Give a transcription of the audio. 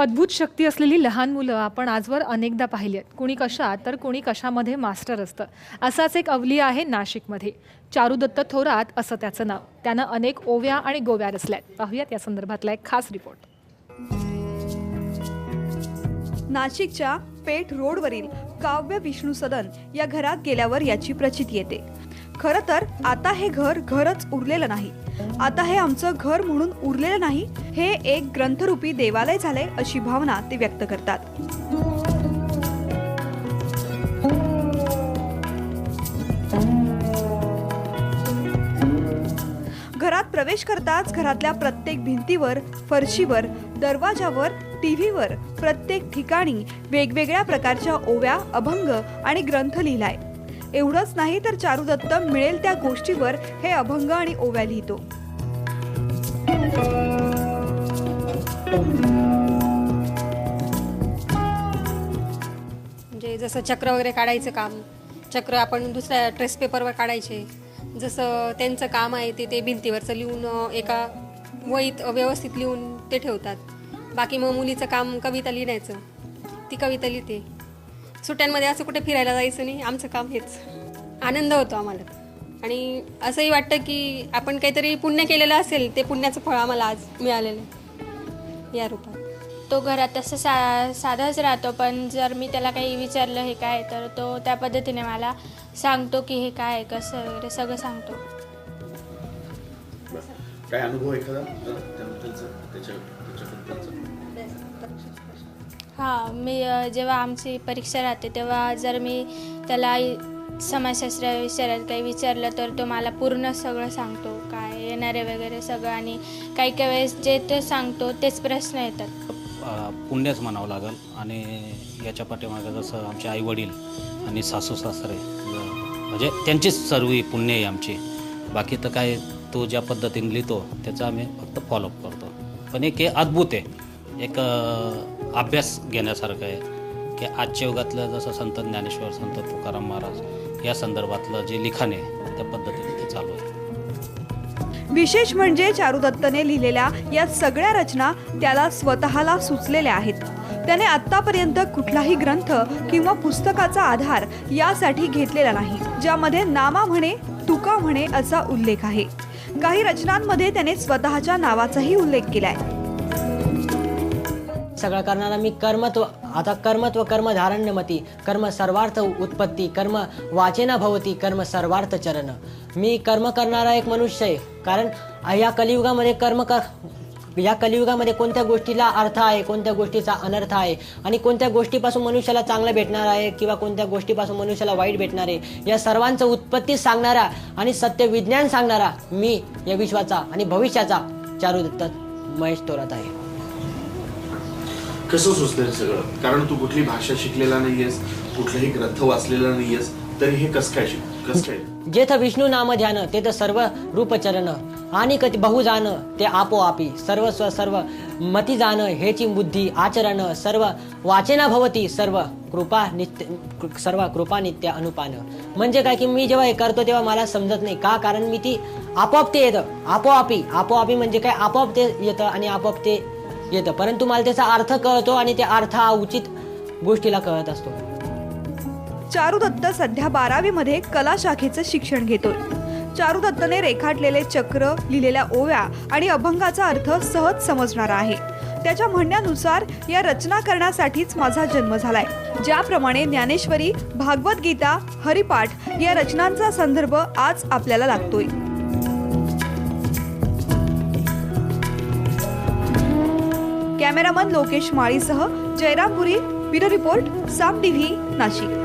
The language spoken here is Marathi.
अद्भुत शक्ती असलेली लहान मुलं आपण आजवर अनेकदा पाहिली आहेत. कुणी कशात तर कुणी कशामध्ये मास्टर असतं. असाच एक अवली आहे नाशिकमध्ये. चारुदत्त थोरात असं त्याचं नाव. त्यानं अनेक ओव्या आणि गोव्या रचल्यात. पाहूयात या संदर्भातला एक खास रिपोर्ट. नाशिकच्या पेठ रोडवरील काव्य विष्णू सदन या घरात गेल्यावर याची प्रचिती येते. खरं तर आता हे घर घरच उरलेलं नाही. आता हे आमचं घर म्हणून उरलेलं नाही, हे एक ग्रंथरूपी देवालय झालंय अशी भावना ते व्यक्त करतात. घरात प्रवेश करताच घरातल्या प्रत्येक भिंतीवर, फरशीवर, दरवाजावर, टीव्हीवर प्रत्येक ठिकाणी वेगवेगळ्या प्रकारच्या ओव्या, अभंग आणि ग्रंथ लिहिलाय. एवढंच नाही तर चारुदत्त मिळेल त्या गोष्टीवर हे अभंग आणि ओव्या लिहितो. म्हणजे जसं चक्र वगैरे काढायचं काम, चक्र आपण दुसऱ्या ट्रेस पेपरवर काढायचे. जसं त्यांचं काम आहे ते भिंतीवरचं लिहून एका वहीत व्यवस्थित लिहून ते ठेवतात. बाकी मग मुलीचं काम कविता लिहिण्याचं, ती कविता लिहिते. सुट्ट्यांमध्ये असं कुठे फिरायला जायचं नाही, आमचं काम हेच. आनंद होतो आम्हाला आणि असंही वाटतं की आपण काहीतरी पुण्य केलेलं असेल, ते पुण्याचं फळ आम्हाला आज मिळालेलं आहे या रूपात. तो घरात तसं साधाच राहतो, पण जर मी त्याला काही विचारलं हे काय, तर तो त्या पद्धतीने मला सांगतो की हे काय, कसं वगैरे सगळं सांगतो. काय अनुभव एखादा हां, मी जेव्हा आमची परीक्षा राहते तेव्हा जर मी त्याला समाजशास्त्र विषयात काही विचारलं तर तो मला पूर्ण सगळं सांगतो, काय येणारे वगैरे सगळं. आणि काही काही वेळेस जे ते सांगतो तेच प्रश्न येतात. पुण्यच म्हणावं लागेल. आणि याच्या पाठीमागं जसं आमचे आईवडील आणि सासू सासरे म्हणजे त्यांचीच सर्व पुण्य आहे आमची. बाकी तर काय तो ज्या पद्धतीने लिहितो त्याचा आम्ही फक्त फॉलोअप करतो. पण एक हे अद्भुत आहे, एक अभ्यास घेण्यासारखं आहे की आजच्या युगातलं जसं संत ज्ञानेश्वर, संत तुकाराम महाराज या संदर्भातलं जे लिखाण आहे त्या पद्धतीने ते चालू आहे. विशेष म्हणजे चारुदत्तने लिहिलेल्या या सगळ्या रचना त्याला स्वतःला सुचलेल्या आहेत. त्याने आतापर्यंत कुठलाही ग्रंथ किंवा पुस्तकाचा आधार यासाठी घेतलेला नाही, ज्यामध्ये नामा म्हणे, तुका म्हणे असा उल्लेख आहे. काही रचनांमध्ये त्याने स्वतःच्या नावाचाही उल्लेख केलाय. सगळं करणारा मी कर्मत्व, आता कर्मत्व कर्मधारण्यमती, कर्म सर्वार्थ उत्पत्ती, कर्म वाचेना भवती, कर्म सर्वार्थ चरण. मी कर्म करणारा एक मनुष्य आहे. कारण या कलियुगामध्ये कोणत्या गोष्टीला अर्थ आहे, कोणत्या गोष्टीचा अनर्थ आहे आणि कोणत्या गोष्टीपासून मनुष्याला चांगलं भेटणार आहे किंवा कोणत्या गोष्टीपासून मनुष्याला वाईट भेटणार आहे, या सर्वांचं उत्पत्ती सांगणारा आणि सत्य विज्ञान सांगणारा मी या विश्वाचा आणि भविष्याचा चारुदत्त महेश थोरात आहे. कसं सुचलं हे सगळं? कारण तू कुठली भाषा शिकलेला नाहीयेस, कुठलाही ग्रंथ वाचलेला नाहीयेस, तरी हे कसं काय? जेथ विष्णू नाम ध्यान तेथ सर्व रूप चरण, आणि कति बहु जाण ते आपोआपी, सर्वस्व सर्व मती जाण हेची बुद्धी आचरण, सर्व वाचेना भवती, सर्व कृपा नित्य अनुपान. म्हणजे काय की मी जेव्हा हे करतो तेव्हा मला समजत नाही का, कारण मी ती आपोआप ते येतं. आपोआपी म्हणजे काय, आपोआप ते येतं आणि आपोआप ते येतं. परंतु मला त्याचा अर्थ कळतो आणि ते अर्थ हा उचित गोष्टीला कळत असतो. चारुदत्त सध्या 12वी मध्ये कला शाखेचं शिक्षण घेतोय. चारुदत्तने रेखाटलेले चक्र, लिहिलेल्या ओव्या आणि अभंगाचा अर्थ सहज समजणारा आहे. त्याच्या म्हणण्यानुसार या रचना करण्यासाठीच माझा जन्म झालाय. ज्याप्रमाणे ज्ञानेश्वरी, भागवत गीता, हरिपाठ या रचनांचा संदर्भ आज आपल्याला लागतोय. कॅमेरामन लोकेश माळीसह जयराम पुरी, ब्युरो रिपोर्ट, साम टीव्ही, नाशिक.